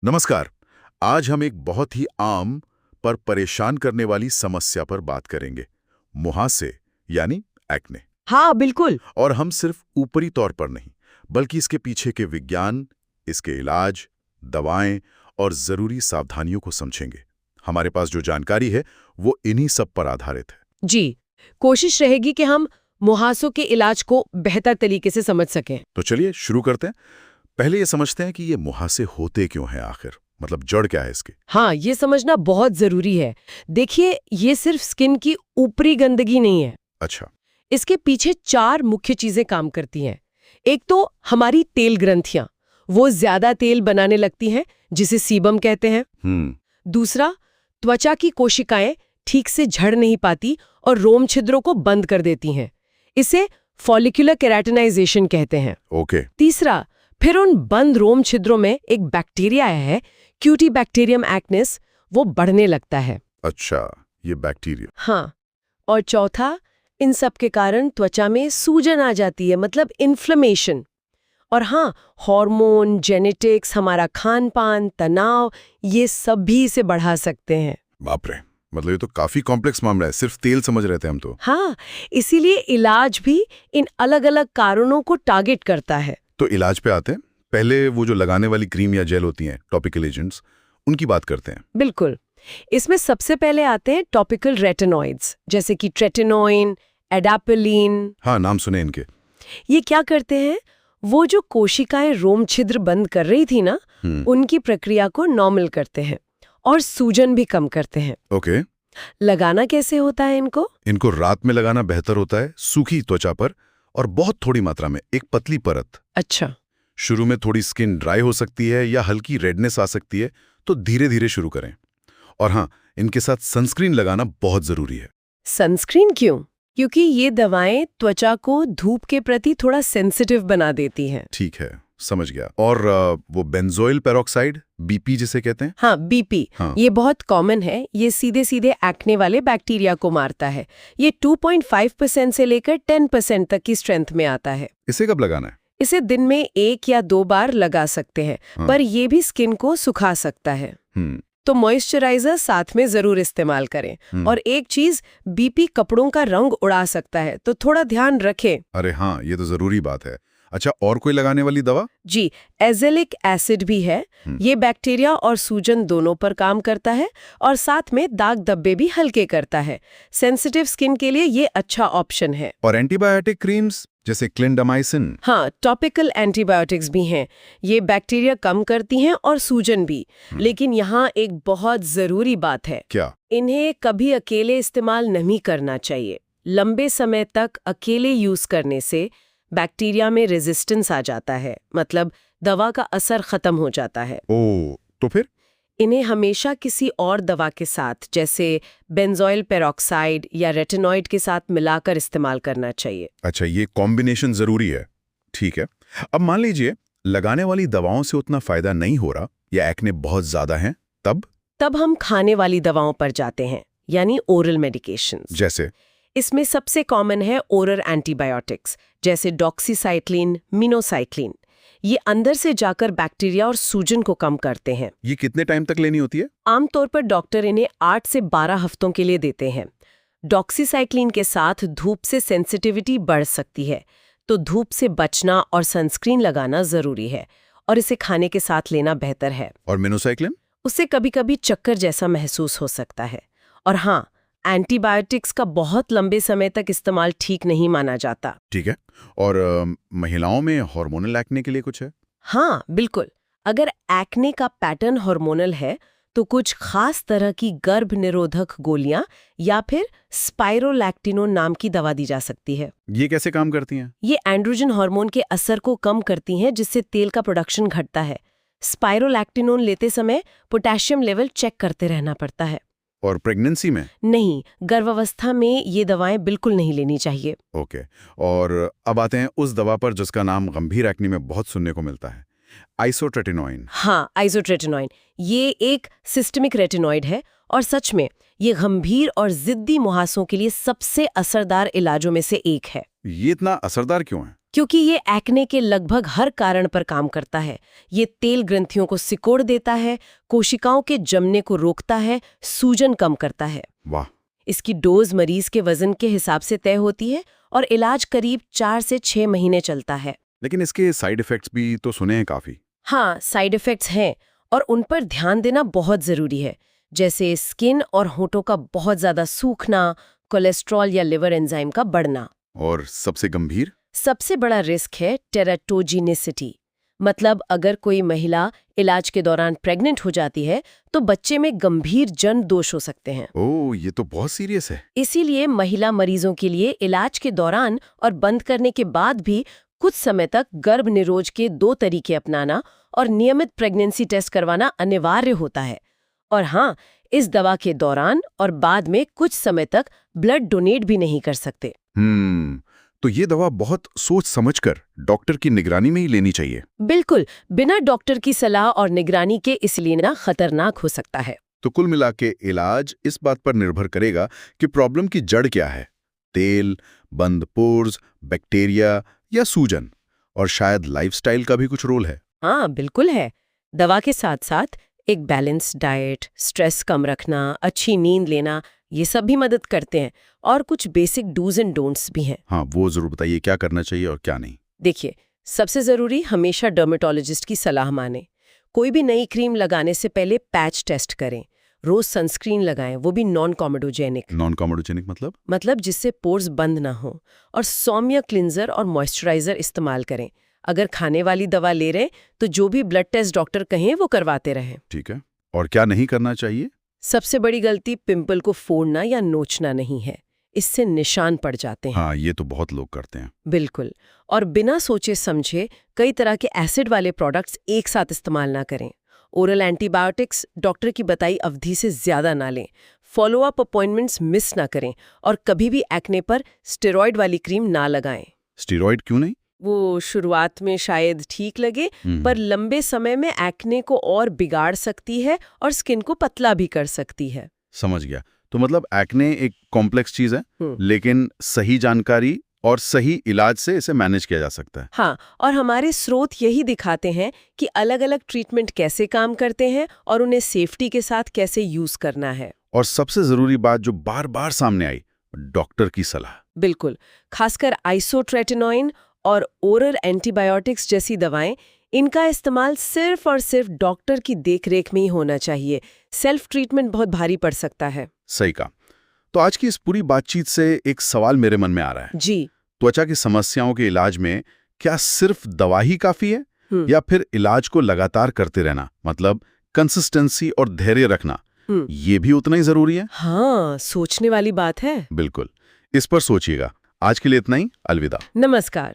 नमस्कार। आज हम एक बहुत ही आम पर परेशान करने वाली समस्या पर बात करेंगे, मुहासे यानी एक्ने। हाँ बिल्कुल। और हम सिर्फ ऊपरी तौर पर नहीं, बल्कि इसके पीछे के विज्ञान, इसके इलाज, दवाएं और जरूरी सावधानियों को समझेंगे। हमारे पास जो जानकारी है वो इन्हीं सब पर आधारित है। जी, कोशिश रहेगी कि हम मुहासों के इलाज को बेहतर तरीके से समझ सकें। तो चलिए शुरू करते हैं। पहले ये समझते हैं कि ये मुहासे होते क्यों हैं आखिर, मतलब जड़ क्या है इसकी। हाँ, ये समझना बहुत जरूरी है। देखिए, ये सिर्फ स्किन की ऊपरी गंदगी नहीं है। अच्छा। इसके पीछे 4 मुख्य चीजें काम करती हैं। एक तो हमारी तेल ग्रंथियां, वो ज्यादा तेल बनाने लगती हैं, जिसे सीबम कहते हैं। दूसरा, त्वचा की कोशिकाएं ठीक से झड़ नहीं पाती और रोम छिद्रों को बंद कर देती हैं। इसे फॉलिकुलर केराटिनाइजेशन कहते हैं। ओके। तीसरा, फिर उन बंद रोम छिद्रों में एक बैक्टीरिया है, क्यूटीबैक्टीरियम एक्निस, वो बढ़ने लगता है। अच्छा, ये बैक्टीरिया। हाँ, और चौथा, इन सब के कारण त्वचा में सूजन आ जाती है, मतलब इन्फ्लेमेशन। और हाँ, हार्मोन, जेनेटिक्स, हमारा खान पान, तनाव, ये सब भी इसे बढ़ा सकते हैं। बाप रे, मतलब ये तो काफी कॉम्प्लेक्स मामला है, सिर्फ तेल समझ रहे थे हम तो। हाँ, इसीलिए इलाज भी इन अलग-अलग कारणों को टारगेट करता है। तो इलाज पे आते हैं। पहले वो जो लगाने वाली क्रीम या जेल होती हैं, टॉपिकल एजेंट्स, उनकी बात करते हैं। बिल्कुल। इसमें सबसे पहले आते हैं टॉपिकल रेटिनॉइड्स, जैसे कि ट्रेटिनोइन, एडापिलीन। हाँ, नाम सुने इनके। ये क्या करते हैं? वो जो कोशिकाएं रोम छिद्र बंद कर रही थी ना, उनकी प्रक्रिया को नॉर्मल करते हैं और सूजन भी कम करते हैं। ओके। लगाना कैसे होता है इनको? इनको रात में लगाना बेहतर होता है, सूखी त्वचा पर और बहुत थोड़ी मात्रा में, एक पतली परत। अच्छा। शुरू में थोड़ी स्किन ड्राई हो सकती है या हल्की रेडनेस आ सकती है, तो धीरे धीरे शुरू करें। और हाँ, इनके साथ सनस्क्रीन लगाना बहुत जरूरी है। सनस्क्रीन क्यों? क्योंकि ये दवाएं त्वचा को धूप के प्रति थोड़ा सेंसिटिव बना देती हैं। ठीक है, समझ गया। और वो बेंजोइल पेरोक्साइड, बीपी जिसे कहते हैं। हाँ, बीपी। हाँ। ये बहुत कॉमन है। ये सीधे सीधे एक्ने वाले बैक्टीरिया को मारता है। ये 2.5% से लेकर 10% तक की स्ट्रेंथ में आता है। इसे कब लगाना है? इसे दिन में 1 या 2 बार लगा सकते हैं। हाँ। पर ये भी स्किन को सुखा सकता है। तो मॉइस्चराइजर साथ में जरूर इस्तेमाल करें। और एक चीज, बीपी कपड़ों का रंग उड़ा सकता है, तो थोड़ा ध्यान रखें। अरे हाँ, ये तो जरूरी बात है। अच्छा, और कोई लगाने वाली दवा? जी, एजेलिक एसिड भी है। ये बैक्टीरिया और सूजन दोनों पर काम करता है और साथ में दाग धब्बे भी हल्के करता है। सेंसिटिव स्किन के लिए ये अच्छा ऑप्शन है। और एंटीबायोटिक क्रीम्स जैसे क्लिंडामाइसिन? हाँ, टॉपिकल एंटीबायोटिक्स भी हैं। ये बैक्टीरिया कम करती हैं और सूजन भी। लेकिन यहाँ एक बहुत जरूरी बात है। क्या? इन्हें कभी अकेले इस्तेमाल नहीं करना चाहिए। लंबे समय तक अकेले यूज करने से बैक्टीरिया में रेजिस्टेंस आ जाता है, मतलब दवा का असर खत्म हो जाता है। ओ, तो फिर? इन्हें हमेशा किसी और दवा के साथ, जैसे बेंजोइल पेरोक्साइड या रेटिनॉइड के साथ मिलाकर इस्तेमाल करना चाहिए। अच्छा, ये कॉम्बिनेशन जरूरी है। ठीक है। अब मान लीजिए लगाने वाली दवाओं से उतना फायदा नहीं हो रहा या एक्ने बहुत ज्यादा है, तब हम खाने वाली दवाओं पर जाते हैं, यानी ओरल मेडिकेशंस। जैसे? इसमें सबसे कॉमन है ओरल एंटीबायोटिक्स, जैसे डॉक्सीसाइक्लिन, मिनोसाइक्लिन। ये अंदर से जाकर बैक्टीरिया और सूजन को कम करते हैं। ये कितने टाइम तक लेनी होती है? आमतौर पर डॉक्टर इन्हें 8 से 12 हफ्तों के लिए देते हैं। डॉक्सीसाइक्लिन के साथ धूप से सेंसिटिविटी बढ़ सकती है, तो धूप से बचना और सनस्क्रीन लगाना जरूरी है। और इसे खाने के साथ लेना बेहतर है। और मिनोसाइक्लिन? उससे कभी-कभी चक्कर जैसा महसूस हो सकता है। और हाँ, एंटीबायोटिक्स का बहुत लंबे समय तक इस्तेमाल ठीक नहीं माना जाता। ठीक है। और महिलाओं में हार्मोनल एक्ने के लिए कुछ है? हाँ, बिल्कुल। अगर एक्ने का पैटर्न हार्मोनल है, तो कुछ खास तरह की गर्भ निरोधक गोलियां या फिर स्पाइरोलैक्टिनोन नाम की दवा दी जा सकती है। ये कैसे काम करती हैं? ये एंड्रोजन हार्मोन के असर को कम करती हैं, जिससे तेल का प्रोडक्शन घटता है। स्पाइरोलैक्टिनोन लेते समय पोटेशियम लेवल चेक करते रहना पड़ता है। और प्रेगनेंसी में? नहीं, गर्भावस्था में ये दवाएं बिल्कुल नहीं लेनी चाहिए। ओके। और अब आते हैं उस दवा पर जिसका नाम गंभीर एक्ने में बहुत सुनने को मिलता है, आइसोट्रेटिनोइन। हाँ, आइसोट्रेटिनोइन। ये एक सिस्टमिक रेटिनॉइड है और सच में ये गंभीर और जिद्दी मुहासों के लिए सबसे असरदार इलाजों में से एक है। ये इतना असरदार क्यों है? क्योंकि ये एक्ने के लगभग हर कारण पर काम करता है। ये तेल ग्रंथियों को सिकोड़ देता है, कोशिकाओं के जमने को रोकता है, सूजन कम करता है। वाह। इसकी डोज मरीज के वजन के हिसाब से तय होती है और इलाज करीब 4 से 6 महीने चलता है। लेकिन इसके साइड इफेक्ट्स भी तो सुने हैं काफी। हाँ, साइड इफेक्ट्स हैं और उन पर ध्यान देना बहुत जरूरी है, जैसे स्किन और होठों का बहुत ज्यादा सूखना, कोलेस्ट्रॉल या लिवर एंजाइम का बढ़ना। और सबसे गंभीर? सबसे बड़ा रिस्क है टेराटोजेनिसिटी। मतलब अगर कोई महिला इलाज के दौरान प्रेग्नेंट हो जाती है तो बच्चे में गंभीर जन्म दोष हो सकते हैं। ओह, ये तो बहुत सीरियस है। इसीलिए महिला मरीजों के लिए इलाज के दौरान और बंद करने के बाद भी कुछ समय तक गर्भ निरोध के 2 तरीके अपनाना और नियमित प्रेगनेंसी टेस्ट करवाना अनिवार्य होता है। और हाँ, इस दवा के दौरान और बाद में कुछ समय तक ब्लड डोनेट भी नहीं कर सकते। तो ये दवा बहुत सोच समझकर डॉक्टर की निगरानी में ही लेनी चाहिए। बिल्कुल, बिना डॉक्टर की सलाह और निगरानी के इसलिए लेना खतरनाक हो सकता है। तो कुल मिला के इलाज इस बात पर निर्भर करेगा कि प्रॉब्लम की जड़ क्या है। तेल, बंद पोर्स, बैक्टीरिया या सूजन, और शायद लाइफस्टाइल का भी कुछ रोल है। हाँ, बिल्कुल है। दवा के साथ साथ एक बैलेंस्ड डाइट, स्ट्रेस कम रखना, अच्छी नींद लेना, ये सब भी मदद करते हैं। और कुछ बेसिक डूज एंड डोंट्स भी हैं। हाँ, वो जरूर बताइए, क्या करना चाहिए और क्या नहीं। देखिए, सबसे जरूरी हमेशा डर्मेटोलॉजिस्ट की सलाह माने। कोई भी नई क्रीम लगाने से पहले पैच टेस्ट करें। रोज सनस्क्रीन लगाएं, वो भी नॉन कॉमेडोजेनिक। नॉन कॉमेडोजेनिक मतलब जिससे पोर्स बंद ना हो। और सौम्य क्लिंजर और मॉइस्चराइजर इस्तेमाल करें। अगर खाने वाली दवा ले रहे हैं तो जो भी ब्लड टेस्ट डॉक्टर कहें वो करवाते रहें। ठीक है। और क्या नहीं करना चाहिए? सबसे बड़ी गलती पिंपल को फोड़ना या नोचना नहीं है। इससे निशान पड़ जाते हैं। हाँ, ये तो बहुत लोग करते हैं। बिल्कुल। और बिना सोचे समझे कई तरह के एसिड वाले प्रोडक्ट्स एक साथ इस्तेमाल ना करें। ओरल एंटीबायोटिक्स डॉक्टर की बताई अवधि से ज्यादा ना लें। फॉलो अप अपॉइंटमेंट्स मिस ना करें और कभी भी एक्ने पर स्टेरॉइड वाली क्रीम ना लगाएं। स्टेरॉइड क्यों नहीं? वो शुरुआत में शायद ठीक लगे, पर लंबे समय में एक्ने को और बिगाड़ सकती है और स्किन को पतला भी कर सकती है। समझ गया। तो मतलब एक्ने एक कॉम्प्लेक्स चीज है, लेकिन सही जानकारी और सही इलाज से इसे मैनेज किया जा सकता है। हाँ, और हमारे स्रोत यही दिखाते हैं कि अलग-अलग ट्रीटमेंट कैसे काम करते हैं और उन्हें सेफ्टी के साथ कैसे यूज करना है। और सबसे जरूरी बात जो बार बार सामने आई, डॉक्टर की सलाह। बिल्कुल, खासकर आइसोट्रेटिनोइन और ओरल एंटीबायोटिक्स जैसी दवाएं, इनका इस्तेमाल सिर्फ और सिर्फ डॉक्टर की देखरेख में ही होना चाहिए। सेल्फ ट्रीटमेंट बहुत भारी पड़ सकता है। सही कहा। तो आज की इस पूरी बातचीत से एक सवाल मेरे मन में आ रहा है। जी। त्वचा की समस्याओं के इलाज में क्या सिर्फ दवा ही काफी है, या फिर इलाज को लगातार करते रहना, मतलब कंसिस्टेंसी और धैर्य रखना, ये भी उतना ही जरूरी है? हाँ, सोचने वाली बात है। बिल्कुल। इस पर सोचिएगा। आज के लिए इतना ही। अलविदा। नमस्कार।